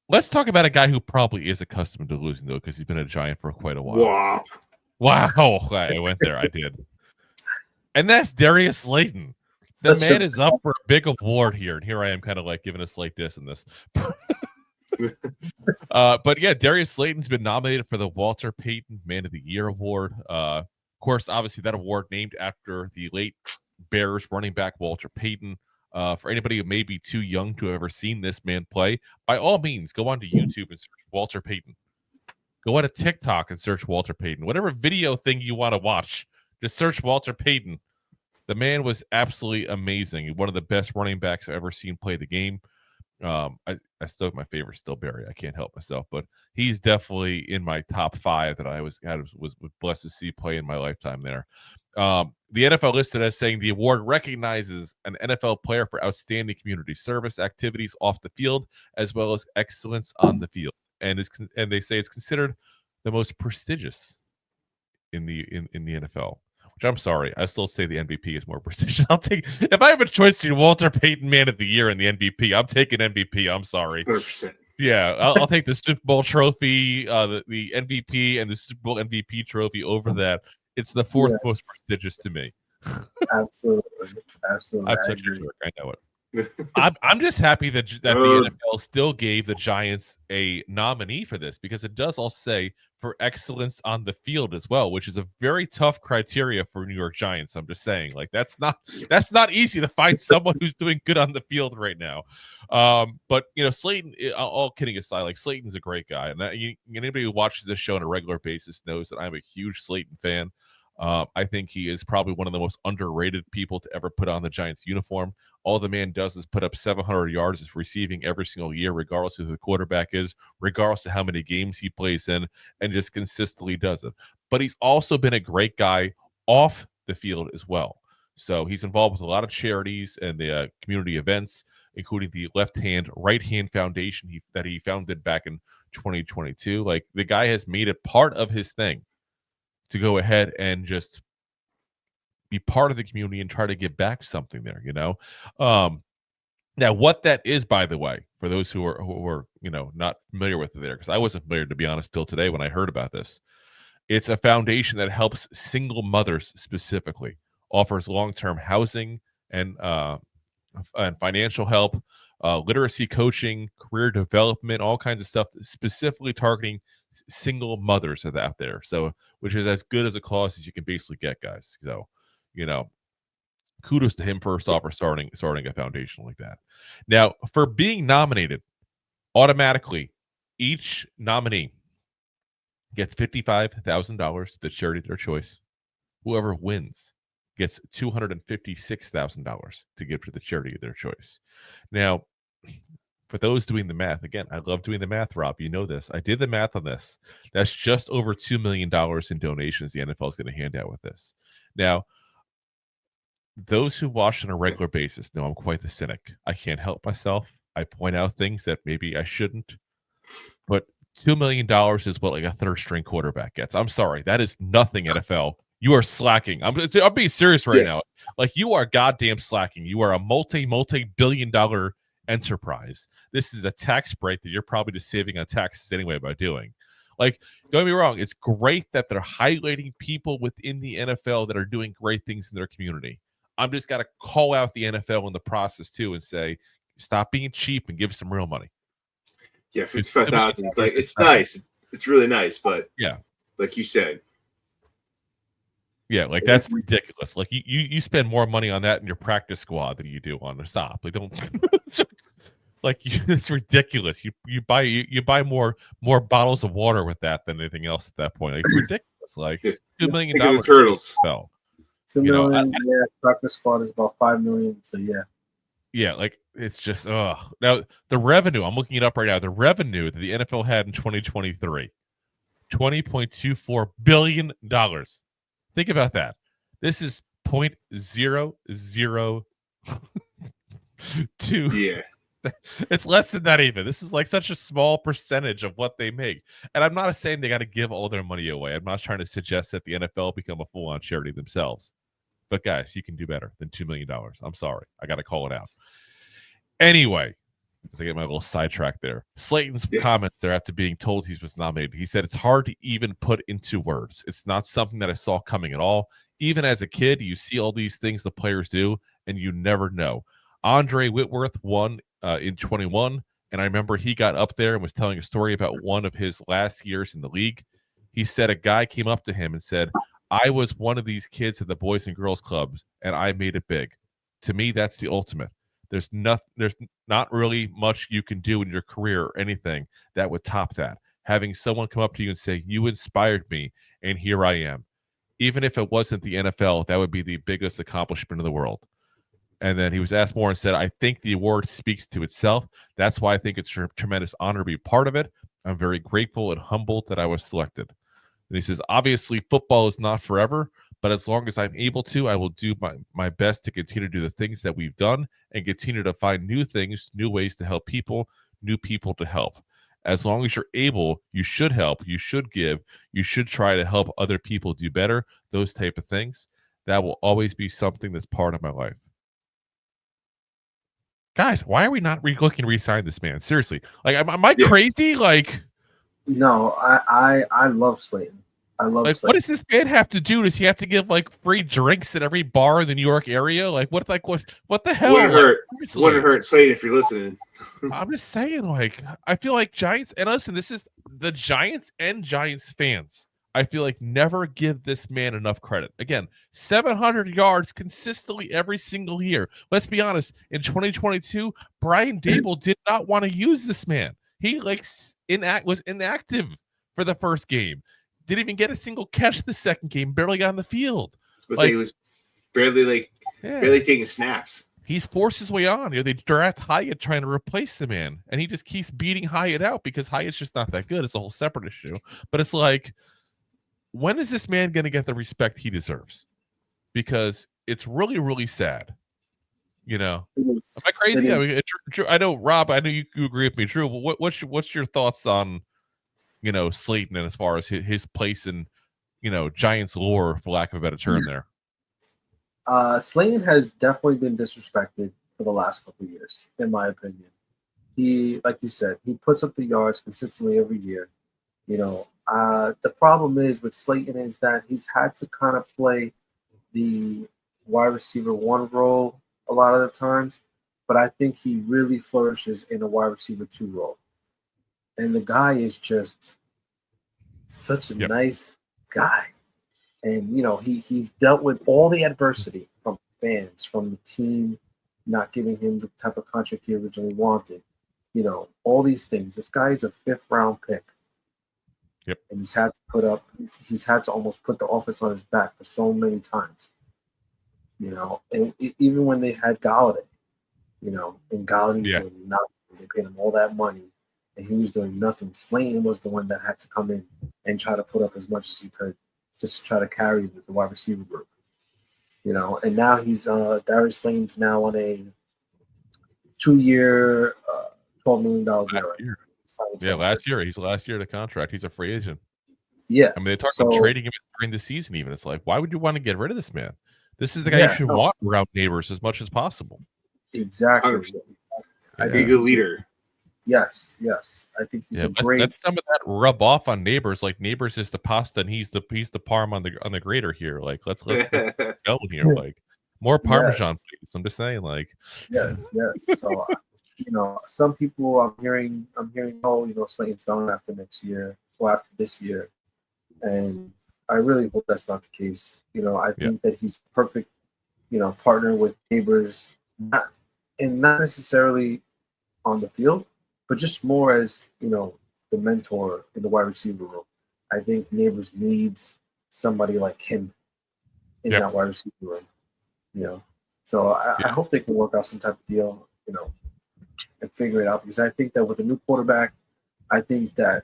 Let's talk about a guy who probably is accustomed to losing, though, because he's been a Giant for quite a while. Wow. Wow. I went there. I did. And that's Darius Slayton. The man is up for a big award here. And here I am kind of like giving a slight diss in this. But yeah, Darius Slayton's been nominated for the Walter Payton Man of the Year award. Of course, obviously that award named after the late Bears running back Walter Payton. For anybody who may be too young to have ever seen this man play, by all means, go onto YouTube and search Walter Payton. Go onto TikTok and search Walter Payton. Whatever video thing you want to watch, just search Walter Payton. The man was absolutely amazing. One of the best running backs I've ever seen play the game. I still my favorite still Barry. I can't help myself, but he's definitely in my top 5 that I was blessed to see play in my lifetime there. The NFL listed as saying the award recognizes an NFL player for outstanding community service activities off the field as well as excellence on the field, and they say it's considered the most prestigious in the NFL. Which I'm sorry, I still say the MVP is more precision. I'll take if I have a choice between Walter Payton Man of the Year and the MVP. I'm taking MVP. I'm sorry. 100%. Yeah, I'll take the Super Bowl trophy, the MVP, and the Super Bowl MVP trophy over that. It's the fourth most prestigious to me. Absolutely. I'm such a jerk. I know it. I'm just happy that the NFL still gave the Giants a nominee for this, because it does also say for excellence on the field as well, which is a very tough criteria for New York Giants. I'm just saying, like that's not easy to find someone who's doing good on the field right now. But Slayton, all kidding aside, like Slayton's a great guy, and anybody who watches this show on a regular basis knows that I'm a huge Slayton fan. I think he is probably one of the most underrated people to ever put on the Giants uniform. All the man does is put up 700 yards receiving every single year, regardless of who the quarterback is, regardless of how many games he plays in, and just consistently does it. But he's also been a great guy off the field as well. So he's involved with a lot of charities and the community events, including the Left Hand, Right Hand Foundation that he founded back in 2022. Like, the guy has made it part of his thing to go ahead and just be part of the community and try to get back something there, Now, what that is, by the way, for those who are not familiar with it there, because I wasn't familiar, to be honest, till today when I heard about this. It's a foundation that helps single mothers specifically, offers long-term housing and financial help, literacy coaching, career development, all kinds of stuff specifically targeting single mothers out there. So, which is as good as a cause as you can basically get, guys. So, kudos to him first off for starting a foundation like that. Now, for being nominated, automatically, each nominee gets $55,000 to the charity of their choice. Whoever wins gets $256,000 to give to the charity of their choice. Now, for those doing the math, again, I love doing the math, Rob. You know this. I did the math on this. That's just over $2 million in donations the NFL is going to hand out with this. Now, those who watch on a regular basis know I'm quite the cynic. I can't help myself. I point out things that maybe I shouldn't. But $2 million is what like a third string quarterback gets. I'm sorry. That is nothing, NFL. You are slacking. I'm being serious right now. Like, you are goddamn slacking. You are a multi-billion-dollar enterprise. This is a tax break that you're probably just saving on taxes anyway by doing. Like, don't get me wrong. It's great that they're highlighting people within the NFL that are doing great things in their community. I'm just got to call out the NFL in the process too and say, stop being cheap and give some real money. Yeah, 55,000. It's like, it's nice. It's really nice, but yeah, like you said. Yeah, like that's ridiculous. Like you spend more money on that in your practice squad than you do on the stop. Like, don't like it's ridiculous. You buy more bottles of water with that than anything else at that point. Like, it's ridiculous. Like $2 million turtles fell. 2 million, practice squad is about 5 million. So yeah, like it's just now the revenue. I'm looking it up right now. The revenue that the NFL had in 2023, $20.24 billion. Think about that. This is 0.002. Yeah. It's less than that even. This is like such a small percentage of what they make. And I'm not saying they got to give all their money away. I'm not trying to suggest that the NFL become a full-on charity themselves. But guys, you can do better than $2 million. I'm sorry. I got to call it out. Anyway, As I get my little sidetrack there. Slayton's comments there after being told he was nominated. He said, "It's hard to even put into words. It's not something that I saw coming at all. Even as a kid, you see all these things the players do, and you never know." Andre Whitworth won in 21, and I remember he got up there and was telling a story about one of his last years in the league. He said a guy came up to him and said, "I was one of these kids at the Boys and Girls Clubs, and I made it big. To me, that's the ultimate. There's not really much you can do in your career or anything that would top that. Having someone come up to you and say, 'You inspired me, and here I am.' Even if it wasn't the NFL, that would be the biggest accomplishment in the world." And then he was asked more and said, "I think the award speaks to itself. That's why I think it's a tremendous honor to be part of it. I'm very grateful and humbled that I was selected." And he says, "Obviously, football is not forever, but as long as I'm able to, I will do my best to continue to do the things that we've done and continue to find new things, new ways to help people, new people to help. As long as you're able, you should help, you should give, you should try to help other people do better, those type of things. That will always be something that's part of my life." Guys, why are we not looking to re-sign this man? Seriously. Like, am I crazy? Like, No, I love Slayton. I love like, Slayton. what does this man have to do? Does he have to give like free drinks at every bar in the New York area? Like, what the hell? Wouldn't hurt Slayton if you're listening. I'm just saying, like, I feel like Giants, and listen, this is the Giants and Giants fans, I feel like never give this man enough credit. Again, 700 yards consistently every single year. Let's be honest. In 2022, Brian Dable did not want to use this man. He was inactive for the first game. Didn't even get a single catch the second game. Barely got on the field. Say he was barely taking snaps. He's forced his way on. They draft Hyatt trying to replace the man, and he just keeps beating Hyatt out because Hyatt's just not that good. It's a whole separate issue. But it's like, when is this man going to get the respect he deserves? Because it's really, really sad. Am I crazy? I mean, Drew, I know, Rob, I know you agree with me. Drew, what's your thoughts on, Slayton, and as far as his place in, Giants lore, for lack of a better term there? Slayton has definitely been disrespected for the last couple of years, in my opinion. He, like you said, he puts up the yards consistently every year. The problem is with Slayton is that he's had to kind of play the wide receiver one role a lot of the times, but I think he really flourishes in a wide receiver two role. And the guy is just such a nice guy. And, he's dealt with all the adversity from fans, from the team not giving him the type of contract he originally wanted. All these things. This guy is a 5th-round pick. Yep. And he's had to almost put the offense on his back for so many times. And even when they had Galladay, and Galladay was doing nothing. They paid him all that money, and he was doing nothing. Slayton was the one that had to come in and try to put up as much as he could, just to try to carry the wide receiver group. And now he's Darius Slayton's now on a 2-year, $12 million deal. Last year. He's the last year of the contract. He's a free agent. Yeah. I mean, they talked about trading him during the season even. It's like, why would you want to get rid of this man? This is the guy you should want around Neighbors as much as possible. Exactly. 100%. I think a leader. Yes. I think he's a great. Let some of that rub off on Neighbors. Like, Neighbors is the pasta and he's the parm on the grater here. Like, let's go here. Like, more Parmesan, please. I'm just saying, like. Yes. So, some people I'm hearing, Slayton's gone after next year or after this year, and I really hope that's not the case. I think that he's perfect, partner with Neighbors, not necessarily on the field, but just more as, the mentor in the wide receiver room. I think Neighbors needs somebody like him in that wide receiver room, So I hope they can work out some type of deal, and figure it out, because I think that with a new quarterback, I think that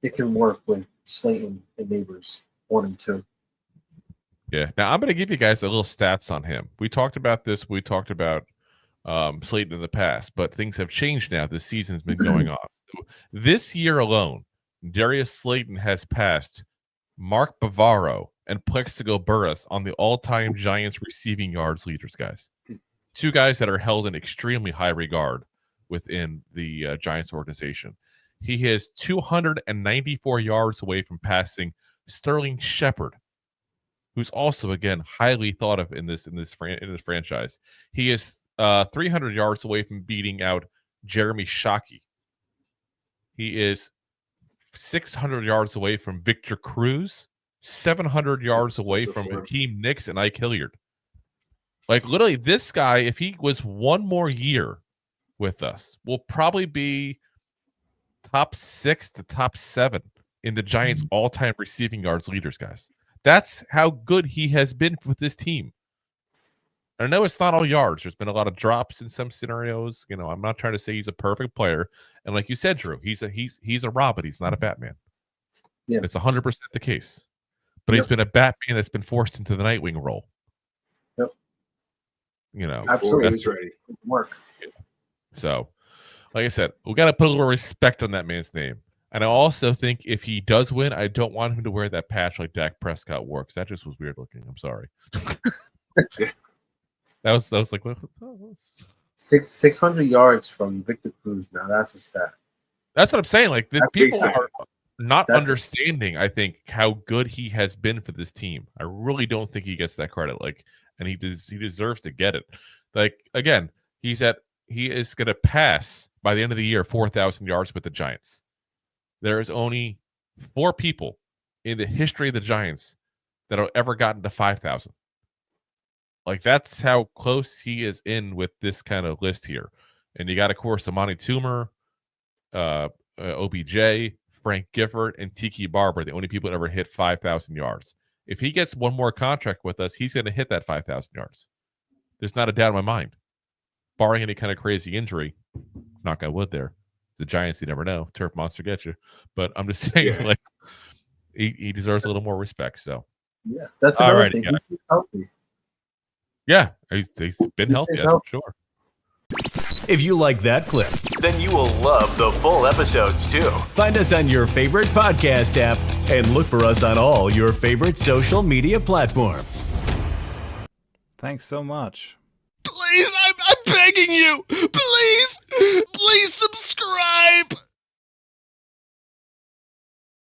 it can work with Slayton and Neighbors 1 and 2. Yeah. Now I'm going to give you guys a little stats on him. We talked about this. We talked about Slayton in the past, but things have changed now. This season's been going on. So this year alone, Darius Slayton has passed Mark Bavaro and Plaxico Burress on the all-time Giants receiving yards leaders, guys. 2 guys that are held in extremely high regard within the Giants organization. He is 294 yards away from passing Sterling Shepard, who's also, again, highly thought of in this franchise. He is 300 yards away from beating out Jeremy Shockey. He is 600 yards away from Victor Cruz, 700 yards away from Hakeem Nicks and Ike Hilliard. Like, literally, this guy, if he was one more year with us, will probably be top 6 to top 7 in the Giants' all-time receiving yards leaders, guys. That's how good he has been with this team. I know it's not all yards. There's been a lot of drops in some scenarios. You know, I'm not trying to say he's a perfect player. And like you said, Drew, he's a Robin. He's not a Batman. Yeah. It's 100% the case. But he's been a Batman that's been forced into the Nightwing role. Yep. You know, absolutely, he's ready. Work. Yeah. So, like I said, we got to put a little respect on that man's name. And I also think if he does win, I don't want him to wear that patch like Dak Prescott wore, because that just was weird looking. I'm sorry. That was like, what? 600 yards from Victor Cruz. Now that's a stat. That's what I'm saying. Like, the people are not That's understanding, I think, how good he has been for this team. I really don't think he gets that credit. Like, and he deserves to get it. Like, again, he is going to pass by the end of the year 4,000 yards with the Giants. There is only 4 people in the history of the Giants that have ever gotten to 5,000. Like, that's how close he is in with this kind of list here. And you got, of course, Amani Toomer, OBJ, Frank Gifford, and Tiki Barber, the only people that ever hit 5,000 yards. If he gets one more contract with us, he's going to hit that 5,000 yards. There's not a doubt in my mind. Barring any kind of crazy injury, knock on wood there. The Giants, you never know. Turf monster gets you. But I'm just saying, like, he deserves a little more respect. So, yeah, that's another thing. He's healthy. Yeah, he's been healthy, that's for sure. If you like that clip, then you will love the full episodes too. Find us on your favorite podcast app and look for us on all your favorite social media platforms. Thanks so much. Please, I'm begging you. Please subscribe.